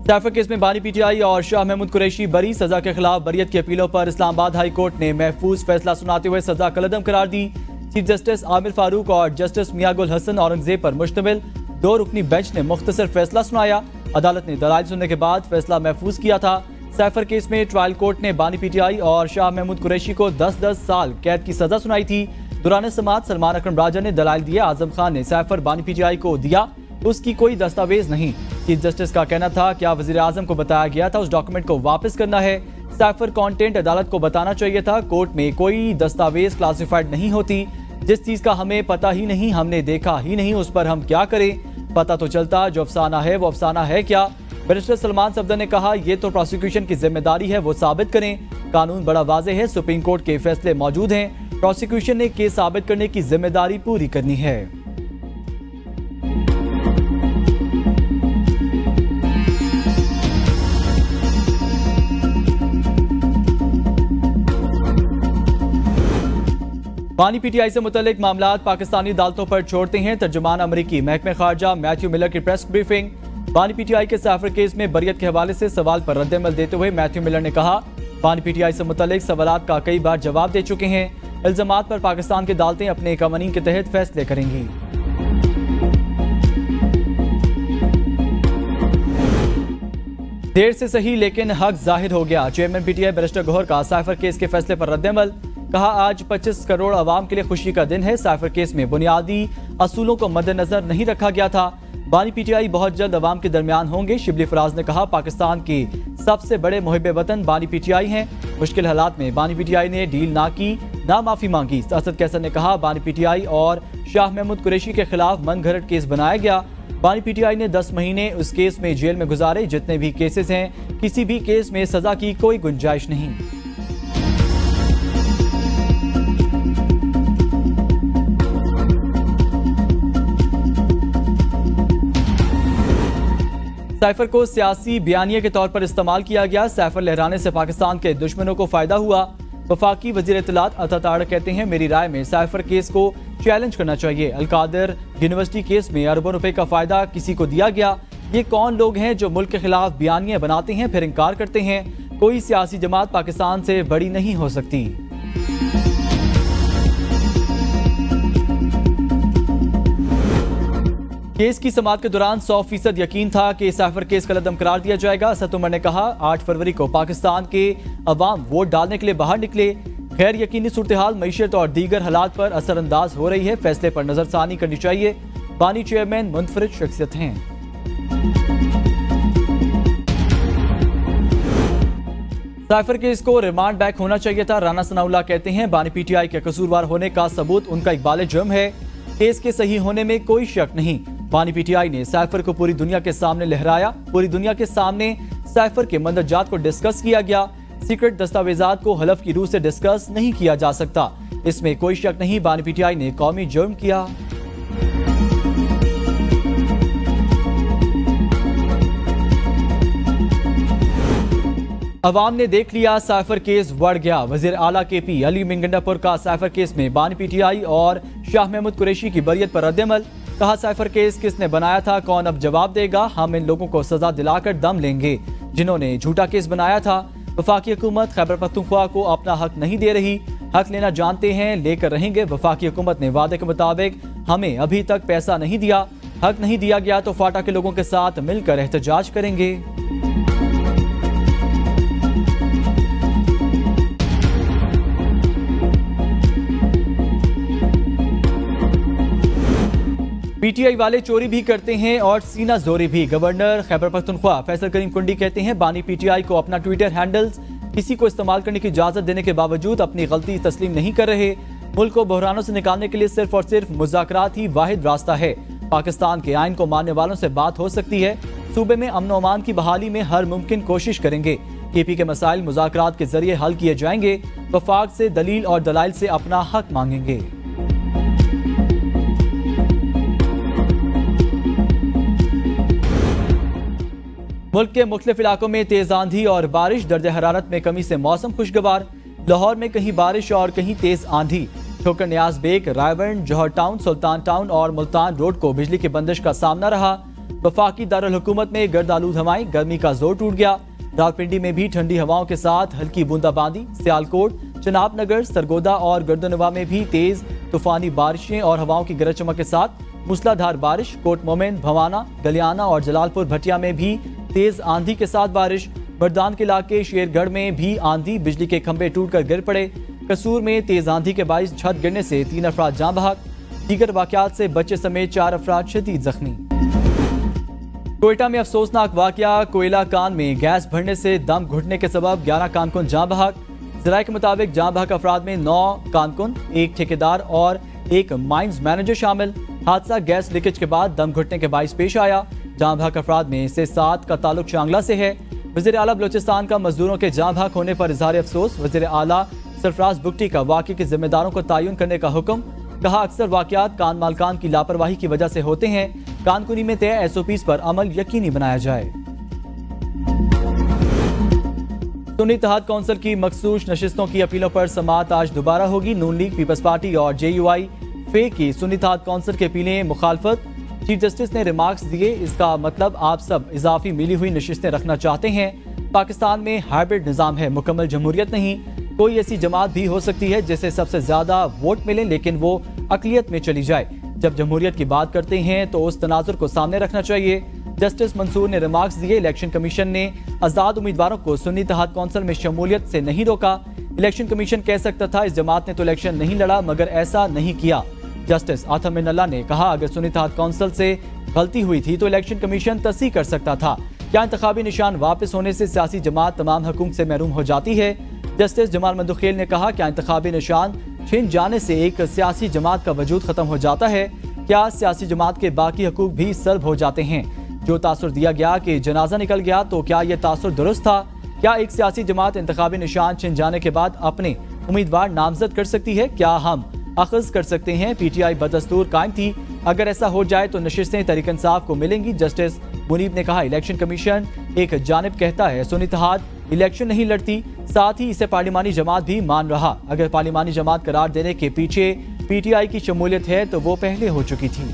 सैफर case में बानी PTI और शाह महमूद कुरैशी बरी। सजा के खिलाफ बरियत की अपीलों पर इस्लामाबाद हाई कोर्ट ने महफूज फैसला सुनाते हुए सजा कलअदम करार दी। चीफ जस्टिस आमिर फारूक और जस्टिस मियां गुल हसन औरंगजेब पर मुश्तमिल 2 रुकनी बेंच ने मुख्तसर फैसला सुनाया। अदालत ने दलाइल सुनने के बाद फैसला महफूज किया था। सैफर केस में ट्रायल कोर्ट ने बानी पीटीआई और शाह महमूद कुरैशी को 10-10 साल कैद की सजा सुनाई थी। दौरान समाअत सलमान अकरम राजा ने दलाइल दिया। आजम खान ने सैफर बानी पीटीआई को दिया, उसकी कोई दस्तावेज नहीं। चीफ जस्टिस का कहना था क्या वजीर आजम को बताया गया था उस डॉक्यूमेंट को वापस करना है। सैफर कंटेंट अदालत को बताना चाहिए था। कोर्ट में कोई दस्तावेज क्लासिफाइड नहीं होती। जिस चीज का हमें पता ही नहीं, हमने देखा ही नहीं, उस पर हम क्या करें। पता तो चलता, जो अफसाना है वो अफसाना है क्या। बैरिस्टर सलमान सफदर ने कहा ये तो प्रोसिक्यूशन की जिम्मेदारी है, वो साबित करें। कानून बड़ा वाज़ेह है, सुप्रीम कोर्ट के फैसले मौजूद हैं। प्रोसिक्यूशन ने केस साबित करने की जिम्मेदारी पूरी करनी है। बानी पीटीआई से मुतल्लिक मामलात पाकिस्तानी अदालतों पर छोड़ते हैं तर्जुमान अमरीकी महकमे खारजा मैथ्यू मिलर की प्रेस ब्रीफिंग। बानी पीटीआई के सैफर केस में बरियत के हवाले से सवाल पर रद्द-ए-अमल देते हुए मैथ्यू मिलर ने कहा बानी पीटीआई से मुतल्लिक सवालात का कई बार जवाब दे चुके हैं। इल्जामात पर पाकिस्तान की अदालतें अपने कानून के तहत फैसले करेंगी। देर से सही लेकिन हक जाहिर हो गया। चेयरमैन पीटीआई बैरिस्टर गौहर का सैफर केस के फैसले पर रद्द-ए-अमल। कहा आज 25 करोड़ अवाम के लिए खुशी का दिन है। सैफर केस में बुनियादी असूलों को मद्देनजर नहीं रखा गया था। बानी पीटीआई बहुत जल्द अवाम के दरमियान होंगे। शिबली फराज ने कहा पाकिस्तान की सबसे बड़े मुहिब वतन बानी पीटीआई हैं। मुश्किल हालात में बानी पीटीआई ने डील ना की, ना माफी मांगी। असद कैसर ने कहा बानी पीटीआई और शाह महमूद कुरैशी के खिलाफ मनगढ़ंत केस बनाया गया। बानी पीटीआई ने 10 महीने उस केस में जेल में गुजारे। जितने भी केसेस हैं, किसी भी केस में सजा की कोई गुंजाइश नहीं। सैफर को सियासी बयानिए के तौर पर इस्तेमाल किया गया। सैफर लहराने से पाकिस्तान के दुश्मनों को फायदा हुआ। वफाकी वजीर इत्तलात अता ताड़ कहते हैं मेरी राय में सैफर केस को चैलेंज करना चाहिए। अलकादर यूनिवर्सिटी केस में अरबों रुपए का फायदा किसी को दिया गया। ये कौन लोग हैं जो मुल्क के खिलाफ बयानिए बनाते हैं फिर इनकार करते हैं। कोई सियासी जमात पाकिस्तान से बड़ी नहीं हो सकती। केस की समाअत के दौरान 100% यकीन था कि सैफर केस कलअदम करार दिया जाएगा। असद उमर ने कहा 8 फरवरी को पाकिस्तान के अवाम वोट डालने के लिए बाहर निकले। गैर यकीनी सूरत-ए-हाल, मईशत और दीगर हालात पर असरअंदाज हो रही है। फैसले पर नजरसानी करनी चाहिए। बानी चेयरमैन मुनफरिद शख्सियत हैं। सैफर केस को रिमांड बैक होना चाहिए था। राना सनाउल्लाह कहते हैं बानी पीटीआई के कसूरवार होने का सबूत उनका इकबाल जुर्म है। केस के सही होने में कोई शक नहीं। बानी पीटीआई ने सैफर को पूरी दुनिया के सामने लहराया। पूरी दुनिया के सामने सैफर के मंदरजात को डिस्कस किया गया। सीक्रेट दस्तावेजात को हलफ की रूह से डिस्कस नहीं किया जा सकता। इसमें कोई शक नहीं बानी पीटीआई ने कौमी जुर्म किया। अवाम ने देख लिया सैफर केस बढ़ गया। वजीर आला KP अली मिंगंडापुर का सैफर केस में बानी पीटीआई और शाह महमूद कुरैशी की बरियत पर रद्द-ए-अमल। कहा सैफर केस किसने बनाया था, कौन अब जवाब देगा। हम इन लोगों को सजा दिलाकर दम लेंगे जिन्होंने झूठा केस बनाया था। वफाकी हुकूमत खैबर पख्तूनख्वा को अपना हक नहीं दे रही। हक लेना जानते हैं, लेकर रहेंगे। वफाकी हुकूमत ने वादे के मुताबिक हमें अभी तक पैसा नहीं दिया। हक नहीं दिया गया तो फाटा के लोगों के साथ मिलकर एहतजाज करेंगे। पीटीआई वाले चोरी भी करते हैं और सीना जोरी भी। गवर्नर खैबर पख्तूनख्वा फैसल करीम कुंडी कहते हैं बानी पीटीआई को अपना ट्विटर हैंडल्स किसी को इस्तेमाल करने की इजाजत देने के बावजूद अपनी गलती तस्लीम नहीं कर रहे। मुल्क को बहरानों से निकालने के लिए सिर्फ और सिर्फ मुज़ाकरात ही वाहिद रास्ता है। पाकिस्तान के आइन को मानने वालों से बात हो सकती है। सूबे में अमन और अमान की बहाली में हर मुमकिन कोशिश करेंगे। KP के मसाइल मुज़ाकरात के जरिए हल किए जाएंगे। वफाक से दलील और दलाइल से अपना हक मांगेंगे। मुल्क के मुख्तलिफ इलाकों में तेज आंधी और बारिश। दर्ज हरारत में कमी से मौसम खुशगवार। लाहौर में कहीं बारिश और कहीं तेज आंधी। ठोकर न्याज बेग, रायवन, जौहर टाउन, सुल्तान टाउन और मुल्तान रोड को बिजली की बंदिश का सामना रहा। वफाकी दारुल हुकूमत में गर्द आलूद हवाएं, गर्मी का जोर टूट गया। रावलपिंडी में भी ठंडी हवाओं के साथ हल्की बूंदाबांदी। सियालकोट, चनाबनगर, सरगोदा और गर्दनवा में भी तेज तूफानी बारिशें और हवाओं की गरज चमक के साथ मूसलाधार बारिश। कोट मोमिन, भवाना, गलियाना और जलालपुर भटिया में भी तेज आंधी के साथ बारिश। बरदान के इलाके शेरगढ़ में भी आंधी, बिजली के खंभे टूटकर गिर पड़े। कसूर में तेज आंधी के बाइस छत गिरने से 3 अफराद जान बहक। दीगर वाकयात से बच्चे समेत 4 अफराद शदीद जख्मी। कोयटा में अफसोसनाक वाकया, कोयला कान में गैस भरने से दम घुटने के सबब 11 कारकुन जान बहक। जराये के मुताबिक जान बहक अफराद में 9 कारकुन, 1 ठेकेदार और 1 माइंस मैनेजर शामिल। हादसा गैस लीकेज के बाद दम घुटने के बाइस पेश आया। जान बहक अफराद में से 7 का ताल्लुक चांगला से है। वज़ीर आला बलोचिस्तान का मजदूरों के जान बहक होने पर इजहार अफसोस। वज़ीर आला सरफराज बुगटी का वाक़े के जिम्मेदारों को तयन करने का हुक्म। कहा, अक्सर वाकयात कान मालकान की लापरवाही की वजह से होते हैं। कानकुनी में तय SOPs पर अमल यकीनी बनाया जाए। सुन्नी इत्तेहाद कौंसिल की मखसूस नशिस्तों की अपीलों पर समाअत आज दोबारा होगी। नून लीग, पीपल्स पार्टी और JUI फे की सुन्नी इत्तेहाद कौंसिल की अपीलें मुखालफत। चीफ जस्टिस ने रिमार्क्स दिए, इसका मतलब आप सब इजाफी मिली हुई नशिस्तें रखना चाहते हैं। पाकिस्तान में हाइब्रिड निज़ाम है, मुकम्मल जमहूरियत नहीं। कोई ऐसी जमात भी हो सकती है जिसे सबसे ज्यादा वोट मिले लेकिन वो अकलियत में चली जाए। जब जमहूरियत की बात करते हैं तो उस तनाजुर को सामने रखना चाहिए। जस्टिस मंसूर ने रिमार्क्स दिए, इलेक्शन कमीशन ने आजाद उम्मीदवारों को सुन्नी इत्तेहाद कौंसिल में शमूलियत से नहीं रोका। इलेक्शन कमीशन कह सकता था इस जमात ने तो इलेक्शन नहीं लड़ा, मगर ऐसा नहीं किया। जस्टिस आथम मिनल्ला ने कहा, अगर सुन्नी इत्तेहाद कौंसिल से गलती हुई थी तो इलेक्शन कमीशन तस्दीक कर सकता था। क्या इंतखाबी निशान वापस होने से सियासी जमात तमाम हकूक से महरूम हो जाती है? जस्टिस जमाल मंदुखेल ने कहा, क्या इंतखाबी निशान छिन जाने से एक सियासी जमात का वजूद खत्म हो जाता है? क्या सियासी जमात के बाकी हकूक भी सल्ब हो जाते हैं? जो तासुर दिया गया कि जनाजा निकल गया, तो क्या यह तासुर दुरुस्त था? क्या एक सियासी जमात इंतखाबी निशान छिन जाने के बाद अपने उम्मीदवार नामजद कर सकती है? क्या हम अखज़ कर सकते हैं PTI बदस्तूर कायम थी? अगर ऐसा हो जाए तो नशिस्तें तहरीक इंसाफ को मिलेंगी। जस्टिस मुनीब ने कहा, इलेक्शन कमीशन एक जानिब कहता है सुन्नी इत्तेहाद इलेक्शन नहीं लड़ती, साथ ही इसे पार्लिमानी जमात भी मान रहा। अगर पार्लिमानी जमात करार देने के पीछे PTI की शमूलियत है तो वो पहले हो चुकी थी।